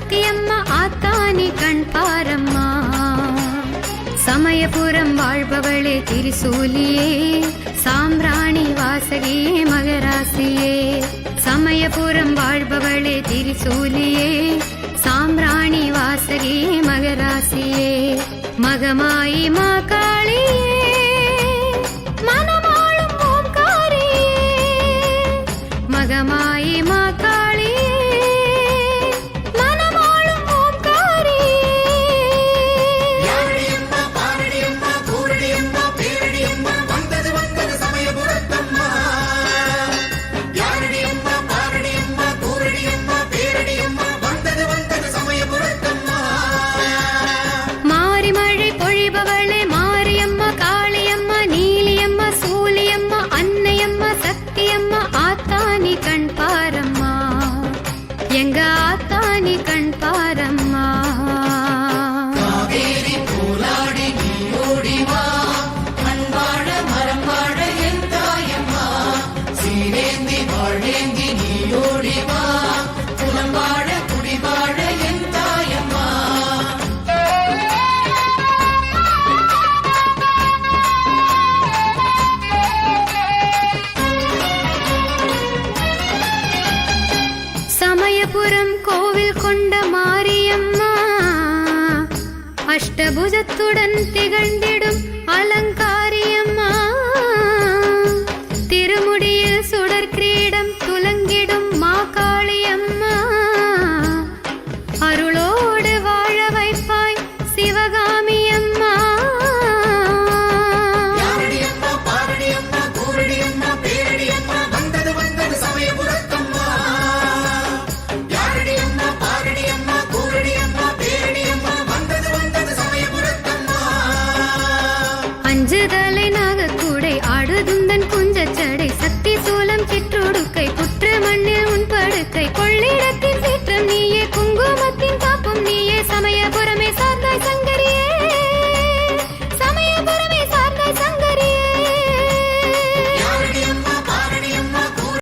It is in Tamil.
சக்தியம்மா ஆத்தானி கண் பாரம்மா. சமயபுரம் வாழ்பவளே திரிசூலியே, சாம்பிராணி வாசகியே மகராசியே. சமயபுரம் வாழ்பவளே திரிசூலியே, சாம்பிராணி வாசகியே மகராசியே. மகமாயி மா காளியே, மனமாளும் ஓம்காரியே. மகமாயி மா காளியே, மனமாளும் ஓம்காரியே. யாரடியம்மா பாரடியம்மா கூரடியம்மா பேரடியம்மா வந்தது வந்தது சமயபுரத்தம்மா. யாரடியம்மா பாரடியம்மா கூரடியம்மா பேரடியம்மா வந்தது வந்தது சமயபுரத்தம்மா. மாரிமழை பொழிபவளே மாரியம்மா காளியம்மா நீலியம்மா சூலியம்மா அன்னையம்மா சக்தியம்மா ஆத்தானி கண் பாரம்மா. எங்க ஆத்தானி கண் பாரம்மா. காவேரி போலாடி நீ ஓடிவா, மண்வாழ மரம் வாழ என் தாயம்மா. சீரேந்தி வாழ்வேந்தி நீ ஓடிவா, குலம் வாழ குடி வாழ என் தாயம்மா. சமயபுரம் கோவில் கொண்ட மாரியம்மா, அஷ்டபுஜத்துடன் திகழ்ந்திடும் அலங்காரியம்மா. திருமுடியில் சுடர் கிரீடம் துலங்கிடும் மா காளி